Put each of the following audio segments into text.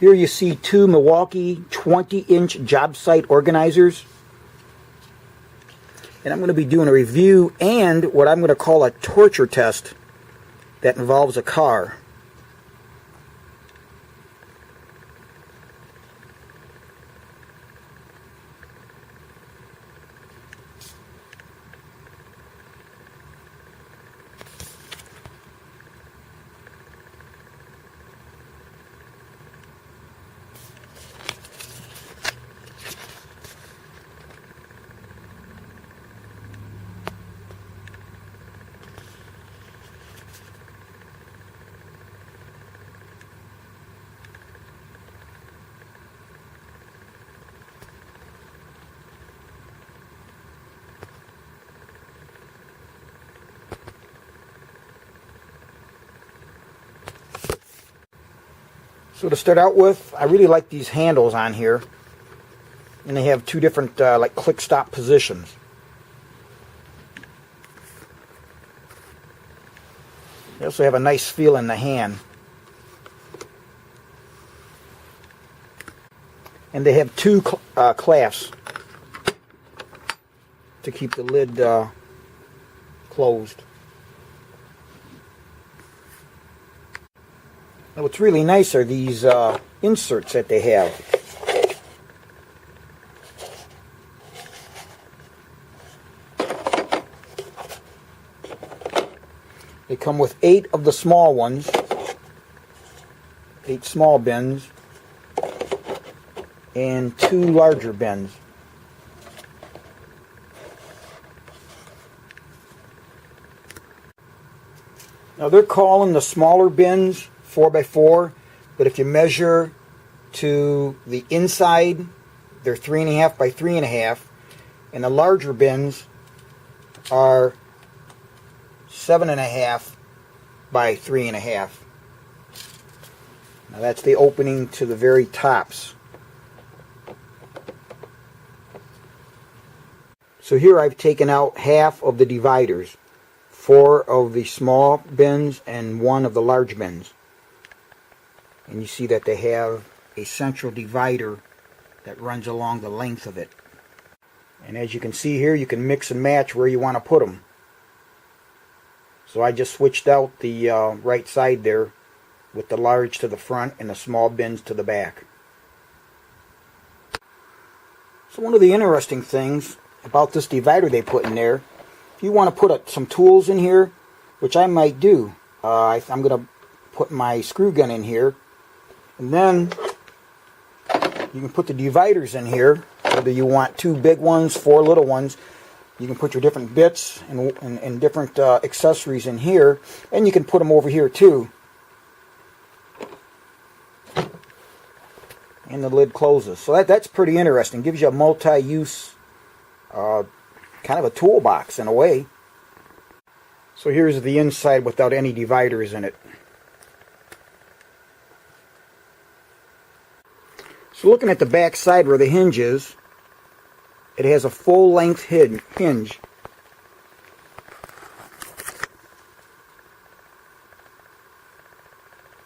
Here you see two Milwaukee 20-inch Jobsite Organizers. And I'm going to be doing a review and what I'm going to call a torture test that involves a car. So to start out with, I really like these handles on here, and they have two different like click stop positions. They also have a nice feel in the hand, and they have two clasps to keep the lid closed. Now what's really nice are these inserts that they have. They come with 8 of the small ones, 8 small bins, and 2 larger bins. Now they're calling the smaller bins 4x4, but if you measure to the inside, they're 3.5 by 3.5, and the larger bins are 7.5 by 3.5. Now that's the opening to the very tops. So here I've taken out half of the dividers, 4 of the small bins and 1 of the large bins. And you see that they have a central divider that runs along the length of it. And as you can see here, you can mix and match where you want to put them. So I just switched out the right side there with the large to the front and the small bins to the back. So one of the interesting things about this divider they put in there, if you want to put some tools in here, which I might do, I'm going to put my screw gun in here. And then you can put the dividers in here, whether you want 2 big ones, 4 little ones. You can put your different bits and different accessories in here, and you can put them over here too. And the lid closes. So that's pretty interesting. Gives you a multi-use kind of a toolbox in a way. So here's the inside without any dividers in it. So looking at the back side where the hinge is, it has a full-length hinge.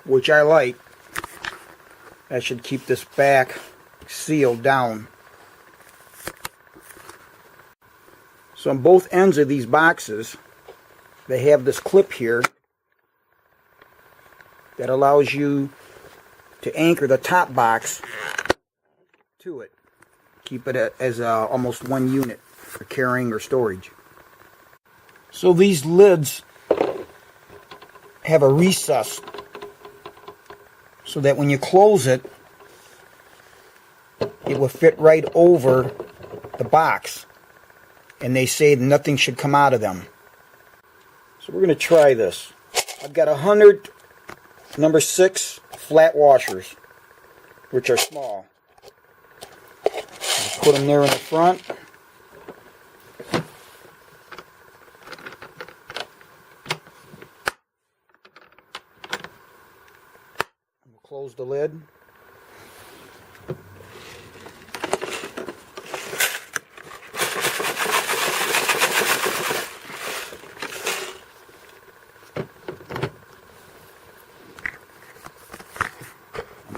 Which I like. That should keep this back sealed down. So on both ends of these boxes, they have this clip here that allows you to anchor the top box to it. Keep it as almost one unit for carrying or storage. So these lids have a recess so that when you close it, it will fit right over the box. And they say nothing should come out of them. So we're going to try this. I've got 100 number 6 flat washers, which are small. Just put them there in the front. We'll close the lid.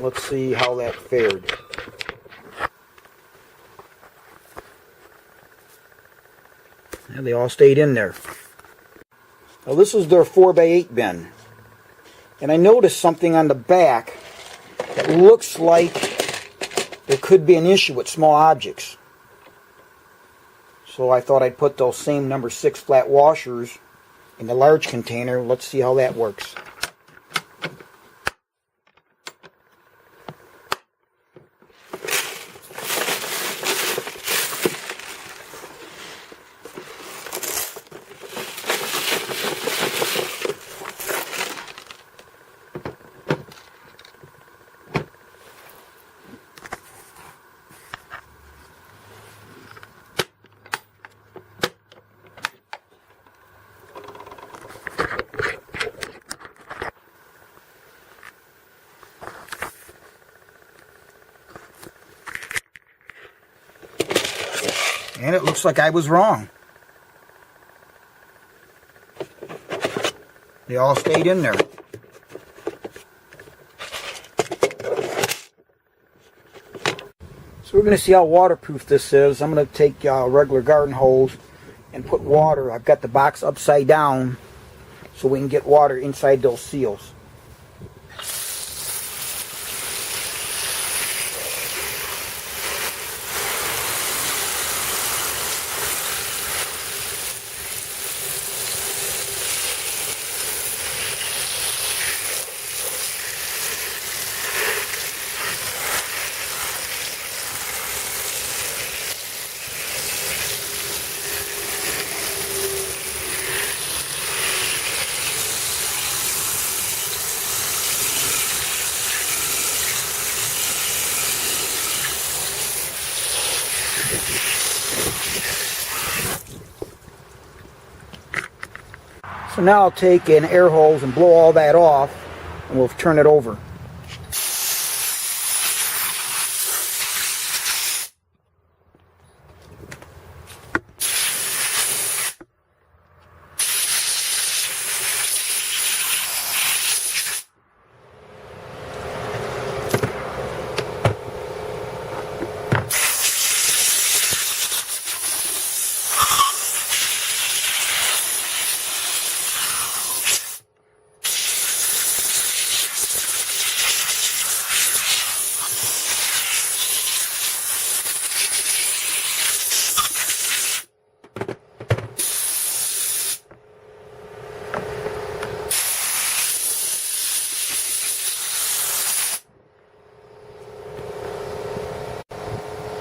Let's see how that fared. And they all stayed in there. Now this is their 4x8 bin. And I noticed something on the back that looks like there could be an issue with small objects. So I thought I'd put those same number 6 flat washers in the large container. Let's see how that works. And it looks like I was wrong. They all stayed in there. So we're going to see how waterproof this is. I'm going to take a regular garden hose and put water. I've got the box upside down so we can get water inside those seals. So now I'll take an air hose and blow all that off, and we'll turn it over.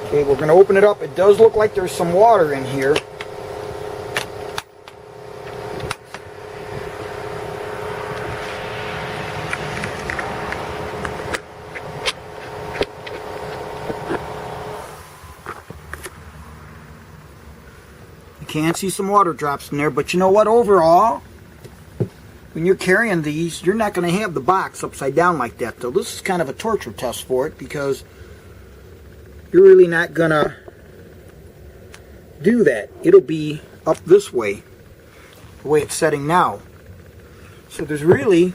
Okay, we're going to open it up. It does look like there's some water in here. You can see some water drops in there, but you know what? Overall, when you're carrying these, you're not going to have the box upside down like that. So this is kind of a torture test for it, because you're really not going to do that. It'll be up this way, the way it's setting now. So there's really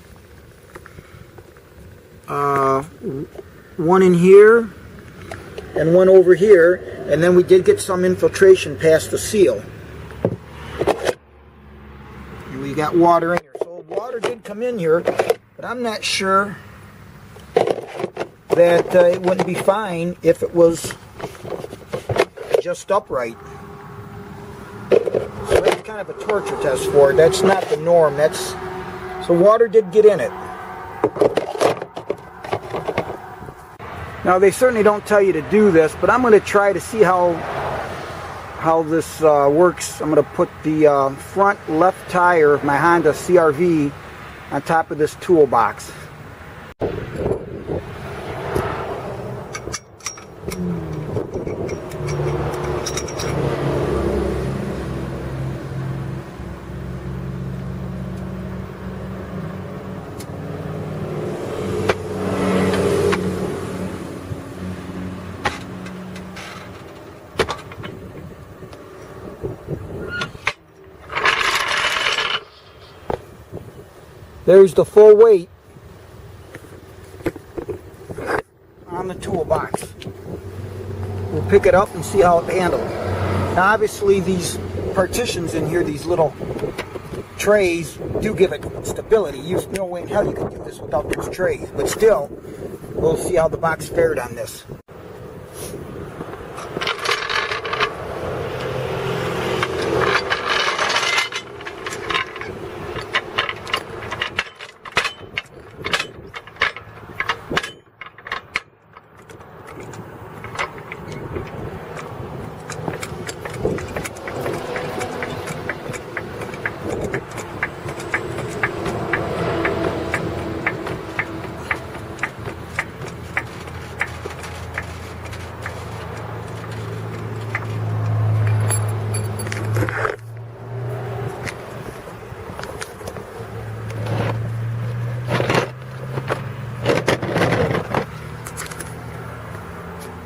one in here and one over here, and then we did get some infiltration past the seal. And we got water in here. So water did come in here, but I'm not sure that it wouldn't be fine if it was just upright. So that's kind of a torture test for it. That's not the norm. So water did get in it. Now they certainly don't tell you to do this, but I'm going to try to see how this works. I'm going to put the front left tire of my Honda CR-V on top of this toolbox. There's the full weight. on the toolbox. We'll pick it up and see how it handles. Now obviously these partitions in here, these little trays, do give it stability. There's no way in hell you could do this without those trays. But still, we'll see how the box fared on this.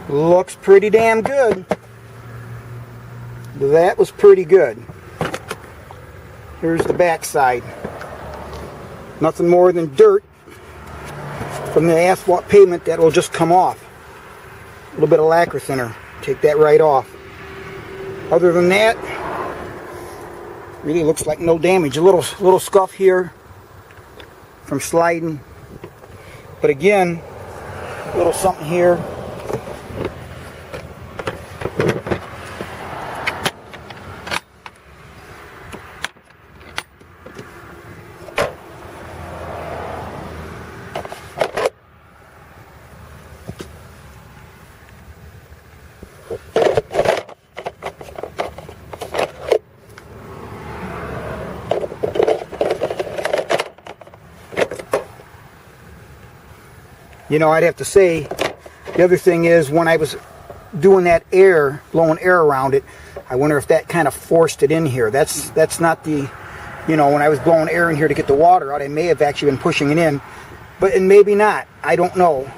Looks pretty damn good. That was pretty good. Here's the back side. Nothing more than dirt from the asphalt pavement that will just come off. A little bit of lacquer thinner. Take that right off. Other than that, really looks like no damage. A little scuff here from sliding. But again, a little something here. You know, I'd have to say, the other thing is, when I was doing that air, blowing air around it, I wonder if that kind of forced it in here. That's not the, you know, when I was blowing air in here to get the water out, I may have actually been pushing it in, and maybe not. I don't know.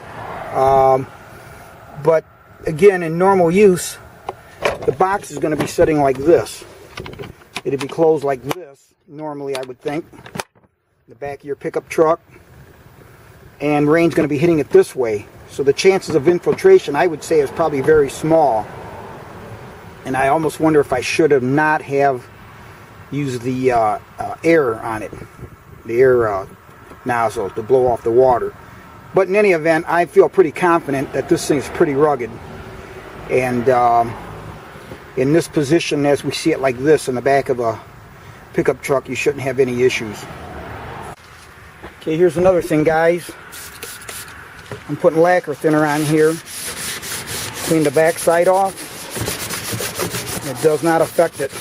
But again, in normal use, the box is going to be sitting like this. It'd be closed like this, normally, I would think. The back of your pickup truck. And rain's going to be hitting it this way. So the chances of infiltration, I would say, is probably very small. And I almost wonder if I should have not have used the air on it. The air nozzle to blow off the water. But in any event, I feel pretty confident that this thing's pretty rugged. And in this position, as we see it like this in the back of a pickup truck, you shouldn't have any issues. Okay, here's another thing, guys. I'm putting lacquer thinner on here. Clean the back side off. It does not affect it.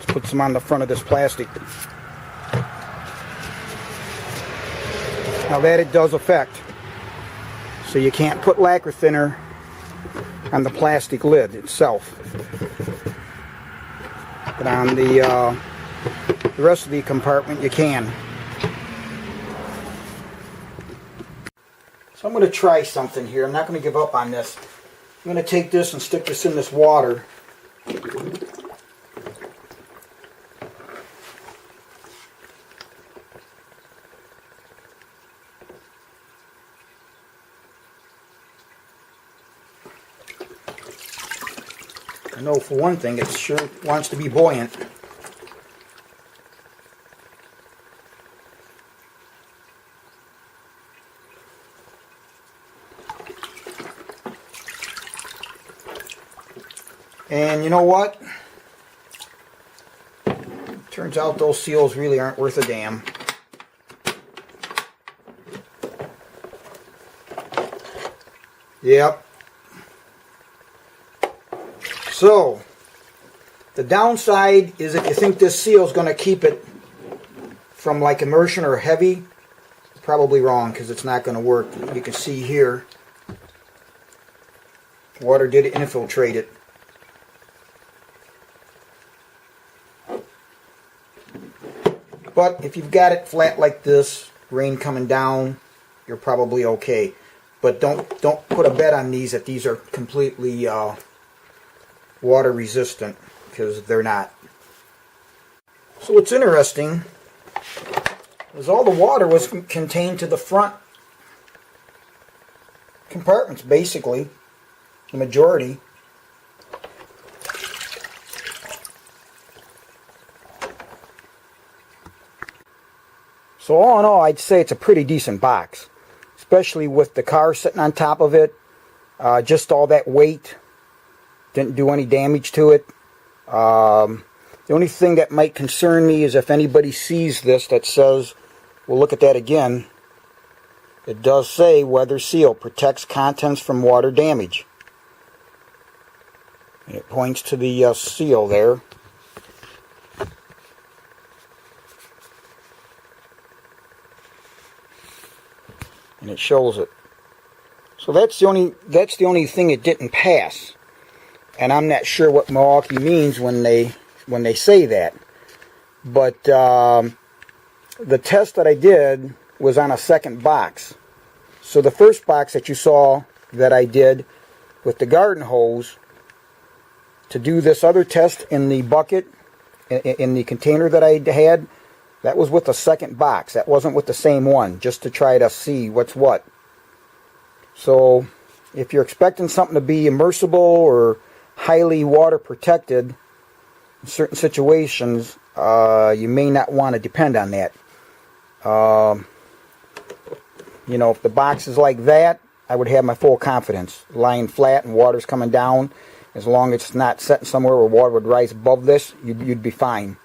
Put some on the front of this plastic. Now that it does affect. So you can't put lacquer thinner on the plastic lid itself. But on the rest of the compartment you can. So I'm going to try something here. I'm not going to give up on this. I'm going to take this and stick this in this water. I know for one thing it sure wants to be buoyant. And you know what? Turns out those seals really aren't worth a damn. Yep. So, the downside is if you think this seal is going to keep it from like immersion or heavy, probably wrong, because it's not going to work. You can see here, Water did infiltrate it. But if you've got it flat like this, rain coming down, you're probably okay. But don't put a bet on these that these are completely water resistant, because they're not. So what's interesting is all the water was contained to the front compartments, basically, the majority. So all in all, I'd say it's a pretty decent box, especially with the car sitting on top of it. Just all that weight didn't do any damage to it. The only thing that might concern me is if anybody sees this that says, we'll look at that again, it does say weather seal, protects contents from water damage. And it points to the seal there. And it shows it. So that's the only thing it didn't pass. And I'm not sure what Milwaukee means when they say that. But the test that I did was on a second box. So the first box that you saw that I did with the garden hose, to do this other test in the bucket, in the container that I had, that was with the second box. That wasn't with the same one, just to try to see what's what. So if you're expecting something to be immersible or highly water protected in certain situations, you may not want to depend on that. You know, if the box is like that, I would have my full confidence. Lying flat and water's coming down, as long as it's not sitting somewhere where water would rise above this, you'd be fine.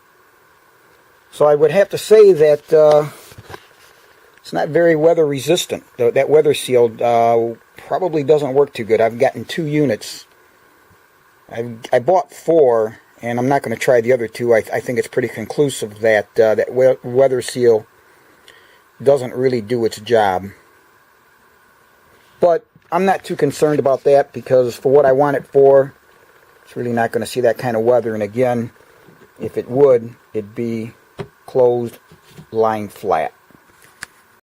So I would have to say that it's not very weather resistant. That weather seal probably doesn't work too good. I've gotten 2 units. I bought 4, and I'm not going to try the other 2. I think it's pretty conclusive that that weather seal doesn't really do its job. But I'm not too concerned about that, because for what I want it for, it's really not going to see that kind of weather. And again, if it would, it'd be closed, lying flat.